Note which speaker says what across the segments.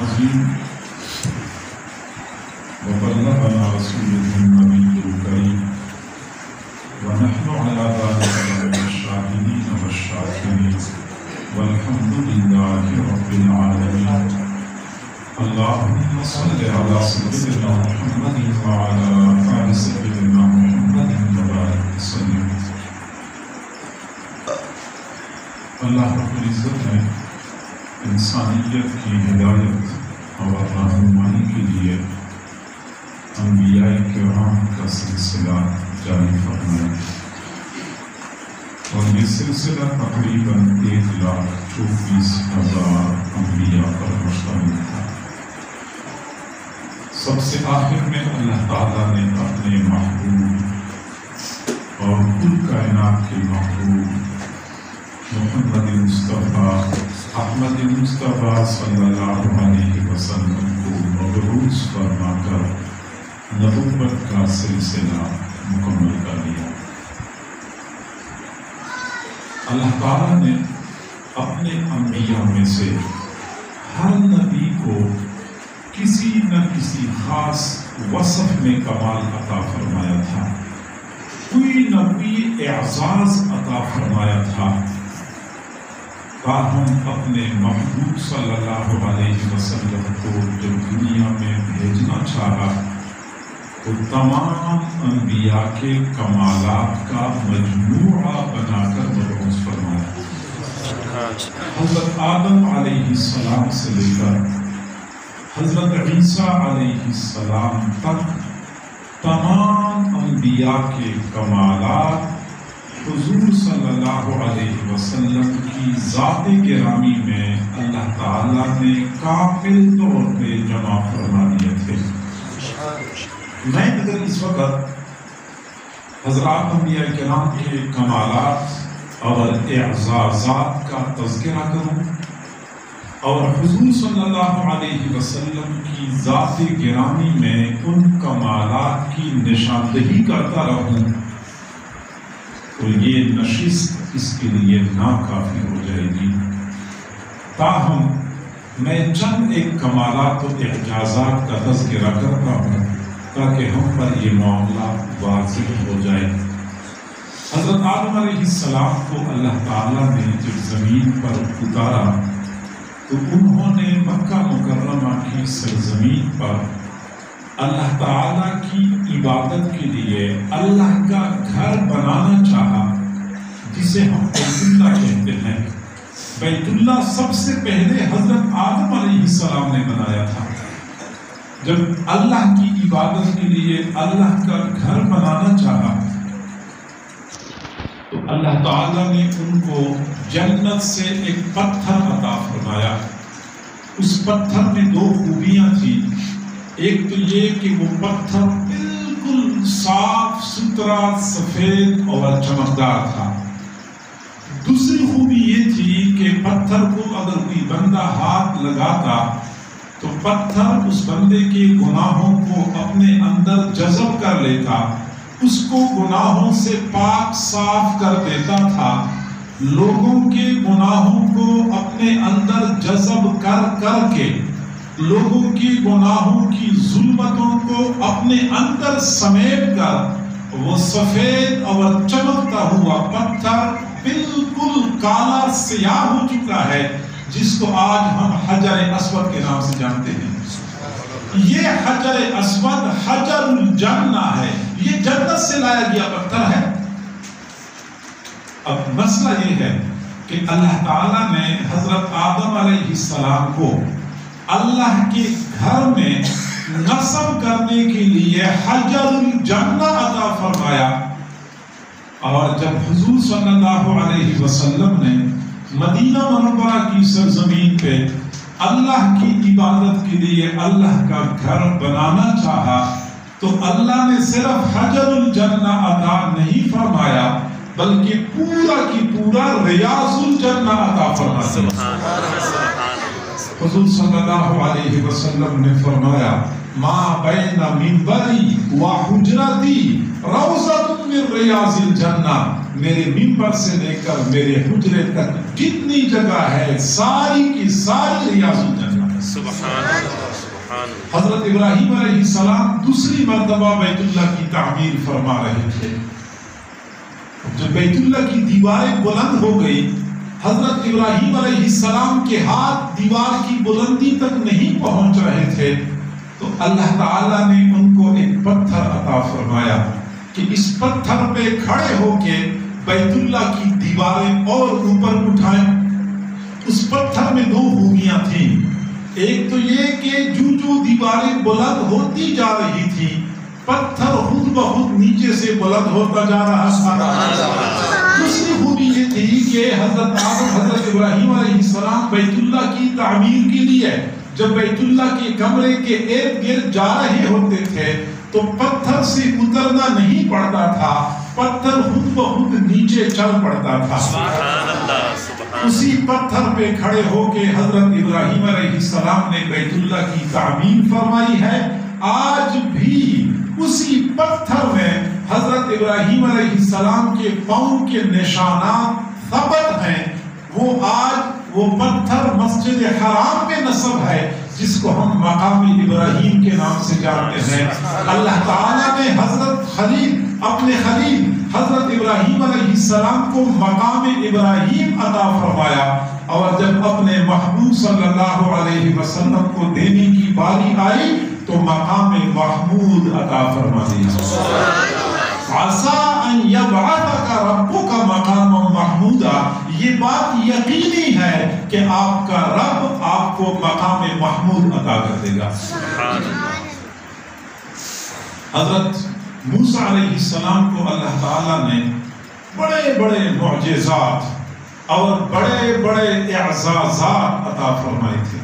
Speaker 1: العظيم وبلغنا رسوله النبي الكريم ونحن على ذلك من الشاهدين والشاكرين والحمد لله رب العالمين. اللهم صل على سيدنا محمد وعلى آل سيدنا محمد وبارك وسلم. اللہ رب العزت نے انسانیت کی ہدایت اور رہنمائی کے لیے انبیاء کرام کا سلسلہ جاری فرمایا اور یہ سلسلہ تقریباً 1,24,000 انبیاء پر مشتمل تھا. سب سے آخر میں اللہ تعالیٰ نے اپنے محبوب اور کل کائنات کے محبوب محمد مصطفیٰ احمد مصطفیٰ صلی اللہ علیہ وسلم کو مبعوث فرما کر نبوت کا سلسلہ مکمل کر دیا. اللہ تعالیٰ نے اپنے انبیاء میں سے ہر نبی کو کسی نہ کسی خاص وصف میں کمال عطا فرمایا تھا، کوئی نہ کوئی اعزاز عطا فرمایا تھا. تاہم اپنے محبوب صلی اللہ علیہ وسلم کو جب دنیا میں بھیجنا چاہا تو تمام انبیاء کے کمالات کا مجموعہ بنا کر مبعوث فرمایا. حضرت آدم علیہ السلام سے لے کر حضرت عیسیٰ علیہ السلام تک تمام انبیاء کے کمالات حضور صلی اللہ علیہ وسلم کی ذات گرامی میں اللہ تعالیٰ نے کامل طور پہ جمع فرما دیے تھے. میں اگر اس وقت حضرات انبیاء کرام کے کمالات اور اعزازات کا تذکرہ کروں اور حضور صلی اللہ علیہ وسلم کی ذات گرامی میں ان کمالات کی نشاندہی کرتا رہوں تو یہ نشست اس کے لیے ناکافی ہو جائے گی. تاہم میں چند ایک کمالات و اعجازات کا تذکرہ کرتا ہوں تاکہ ہم پر یہ معاملہ واضح ہو جائے. حضرت آدم علیہ السلام کو اللہ تعالیٰ نے جب زمین پر اتارا تو انہوں نے مکہ مکرمہ کی سرزمین پر اللہ تعالیٰ کی عبادت کے لیے اللہ کا گھر بنانا چاہا جسے ہم بیت اللہ کہتے ہیں. بیت اللہ سب سے پہلے حضرت آدم علیہ السلام نے بنایا تھا. جب اللہ کی عبادت کے لیے اللہ کا گھر بنانا چاہا تو اللہ تعالیٰ نے ان کو جنت سے ایک پتھر عطا فرمایا. اس پتھر میں 2 خوبیاں تھیں. ایک تو یہ کہ وہ پتھر بالکل صاف ستھرا سفید اور چمکدار تھا. دوسری خوبی یہ تھی کہ پتھر کو اگر کوئی بندہ ہاتھ لگاتا تو پتھر اس بندے کے گناہوں کو اپنے اندر جذب کر لیتا، اس کو گناہوں سے پاک صاف کر دیتا تھا. لوگوں کے گناہوں کو اپنے اندر جذب کر کے لوگوں کی گناہوں کی ظلمتوں کو اپنے اندر سمیٹ کر وہ سفید اور چمکتا ہوا پتھر بالکل کالا سیاہ ہو چکا ہے جس کو آج ہم حجر اسود کے نام سے جانتے ہیں. یہ حجر اسود حجر الجنہ ہے، یہ جنت سے لایا گیا پتھر ہے. اب مسئلہ یہ ہے کہ اللہ تعالیٰ نے حضرت آدم علیہ السلام کو اللہ کے گھر میں نصب کرنے کے لیے حجر الجنہ عطا فرمایا. اور جب حضور صلی اللہ علیہ وسلم نے مدینہ منورہ کی سرزمین پہ اللہ کی عبادت کے لیے اللہ کا گھر بنانا چاہا تو اللہ نے صرف حجر الجنہ عطا نہیں فرمایا بلکہ پورا کی پورا ریاض الجنہ عطا فرمایا. حضور صلی اللہ علیہ وسلم نے فرمایا ما بین منبری و حجرتی روضۃ من ریاض الجنہ، میرے منبر سے لے کر میرے حجرے تک جتنی جگہ ہے ساری کی ساری ریاض الجنہ. سبحان حضرت ابراہیم علیہ السلام دوسری مرتبہ بیت اللہ کی تعمیر فرما رہے تھے. جب بیت اللہ کی دیواریں بلند ہو گئی، حضرت ابراہیم علیہ السلام کے ہاتھ دیوار کی بلندی تک نہیں پہنچ رہے تھے، تو اللہ تعالیٰ نے ان کو ایک پتھر عطا فرمایا کہ اس پتھر پہ کھڑے ہو کے بیت اللہ کی دیواریں اور اوپر اٹھائیں. اس پتھر میں دو خوبیاں تھیں. ایک تو یہ کہ جو دیواریں بلند ہوتی جا رہی تھی، پتھر خود بخود نیچے سے بلند ہوتا جا رہا تھا. دوسری خوبی یہ تھی کہ حضرت ابراہیم علیہ السلام بیت اللہ کی تعمیر کے لیے جب بیت اللہ کے کمرے کے ارد گرد جا رہے ہوتے تھے تو پتھر سے اترنا نہیں پڑتا تھا، پتھر خود بخود نیچے چل پڑتا تھا. اسی پتھر پہ کھڑے ہو کے حضرت ابراہیم علیہ السلام نے بیت اللہ کی تعمیر فرمائی ہے. آج بھی اسی پتھر میں حضرت ابراہیم علیہ السلام کے پاؤں کے نشانات ثبت ہیں. وہ پتھر مسجد حرام میں نصب ہے، جس کو ہم مقام ابراہیم کے نام سے جانتے ہیں. اللہ تعالیٰ نے اپنے خلیل حضرت ابراہیم علیہ السلام کو مقام ابراہیم عطا فرمایا، اور جب اپنے محبوب صلی اللہ علیہ وسلم کو دینے کی باری آئی تو مقام محمود عطا فرما دیا. عَسَىٰ أَن يَبْعَثَكَ رَبُّكَ مَقَامًا مَحْمُودًا، یہ بات یقینی ہے کہ آپ کا رب آپ کو مقام محمود عطا کر دے گا. حضرت موسیٰ علیہ السلام کو اللہ تعالیٰ نے بڑے بڑے معجزات اور بڑے بڑے اعزازات عطا فرمائے تھے.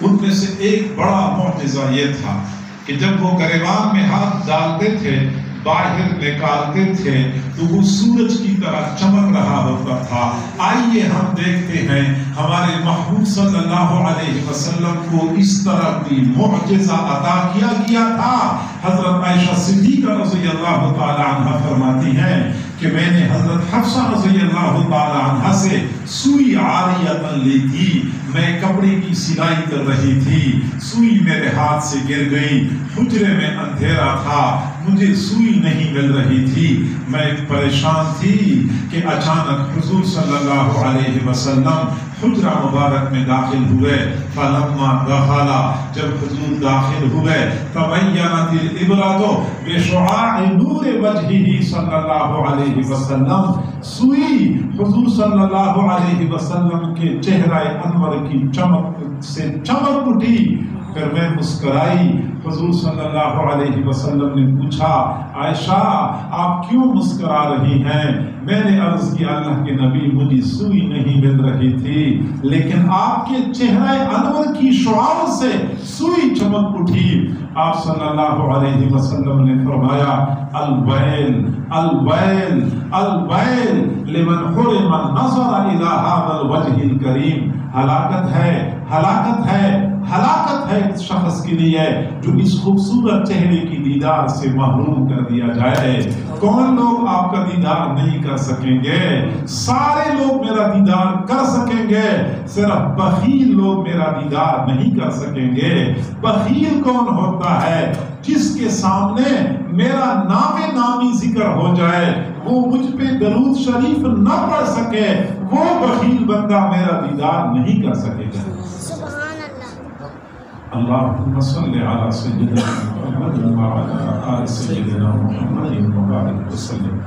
Speaker 1: ان میں سے ایک بڑا معجزہ یہ تھا کہ جب وہ گریبان میں ہاتھ ڈالتے تھے، باہر نکالتے تھے تو وہ سورج کی طرح چمک رہا ہوتا تھا. آئیے ہم دیکھتے ہیں ہمارے محبوب صلی اللہ علیہ وسلم کو اس طرح کی معجزہ عطا کیا گیا تھا. حضرت عائشہ صدیقہ رضی اللہ تعالی عنہ فرماتی ہیں کہ میں نے حضرت حفصہ رضی اللہ تعالی عنہ سے سوئی عاریہ لی تھی. میں کپڑے کی سلائی کر رہی تھی، سوئی میرے ہاتھ سے گر گئی. حجرے میں اندھیرا تھا، مجھے سوئی نہیں مل رہی تھی. میں پریشان تھی کہ اچانک حضور صلی اللہ علیہ وسلم حجرہ مبارک میں داخل ہوئے. فلما دخل، جب حضور داخل ہوئے، تبینت العبرۃ بشعاع نور وجهہ صلی اللہ علیہ وسلم، سوئی حضور صلی اللہ علیہ وسلم کے چہرہ انور کی چمک سے چمک اٹھی. پھر میں مسکرائی. حضور صلی اللہ علیہ وسلم نے پوچھا، عائشہ آپ کیوں مسکرا رہی ہیں؟ میں نے عرض کیا، اللہ کے نبی مجھے سوئی نہیں مل رہی تھی، لیکن آپ کے چہرہ انور کی شعاع سے سوئی چمک اٹھی. آپ صلی اللہ علیہ وسلم نے فرمایا، الویل الویل الویل لمن حرم النظر الى هذا الوجه الکریم. ہلاکت ہے، ہلاکت ہے، ہلاکت ہے اس شخص کے لیے جو اس خوبصورت چہرے کی دیدار سے محروم کر دیا جائے. کون لوگ آپ کا دیدار نہیں کر سکیں گے؟ سارے لوگ میرا دیدار کر سکیں گے، صرف بخیل لوگ میرا دیدار نہیں کر سکیں گے. بخیل کون ہوتا ہے؟ جس کے سامنے میرا نامی ذکر ہو جائے، وہ مجھ پہ درود شریف نہ پڑھ سکے، وہ بخیل بندہ میرا دیدار نہیں کر سکے گا. اللہم صلی علی سیدنا محمد وعلی آل سیدنا محمد وبارک وسلم.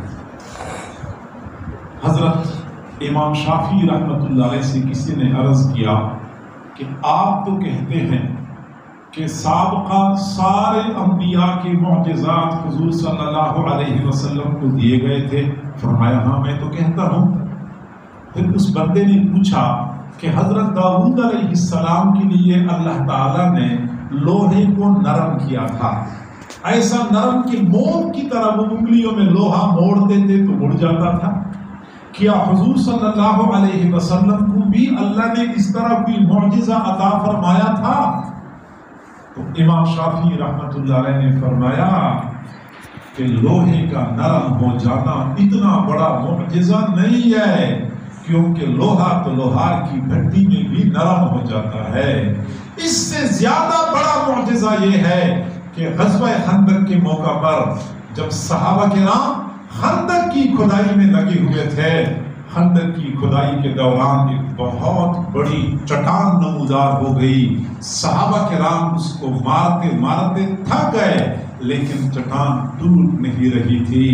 Speaker 1: حضرت امام شافعی رحمۃ اللہ علیہ سے کسی نے عرض کیا کہ آپ تو کہتے ہیں کہ سابقہ سارے انبیاء کے معجزات حضور صلی اللہ علیہ وسلم کو دیے گئے تھے. فرمایا ہاں میں تو کہتا ہوں. پھر اس بندے نے پوچھا کہ حضرت داؤد علیہ السلام کے لیے اللہ تعالیٰ نے لوہے کو نرم کیا تھا، ایسا نرم کہ موم کی طرح وہ انگلیوں میں لوہا موڑتے تھے تو مڑ جاتا تھا. کیا حضور صلی اللہ علیہ وسلم کو بھی اللہ نے اس طرح کوئی معجزہ عطا فرمایا تھا؟ تو امام شافعی رحمۃ اللہ علیہ نے فرمایا کہ لوہے کا نرم ہو جانا اتنا بڑا معجزہ نہیں ہے، کیونکہ لوہا تو لوہار کی بھٹی میں بھی نرم ہو جاتا ہے، اس سے زیادہ بڑا معجزہ یہ ہے کہ غزوہ خندق کے موقع پر جب صحابہ کرام خندق کی کھدائی میں لگے ہوئے تھے، خندق کی کھدائی کے دوران ایک بہت بڑی چٹان نمودار ہو گئی، صحابہ کرام اس کو مارتے مارتے تھک گئے، لیکن چٹان ٹوٹ نہیں رہی تھی۔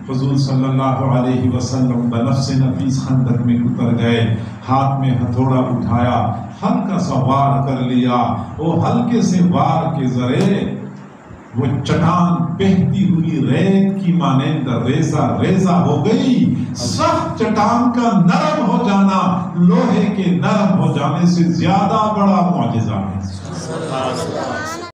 Speaker 1: حضور صلی اللہ علیہ وسلم بنفس نفیس خندق میں اتر گئے، ہاتھ میں ہتھوڑا اٹھایا، ہلکا سا وار کر لیا، وہ ہلکے سے وار کے ذریعے وہ چٹان بہتی ہوئی ریت کی مانند ریزہ ریزہ ہو گئی۔ سخت چٹان کا نرم ہو جانا لوہے کے نرم ہو جانے سے زیادہ بڑا معجزہ ہے۔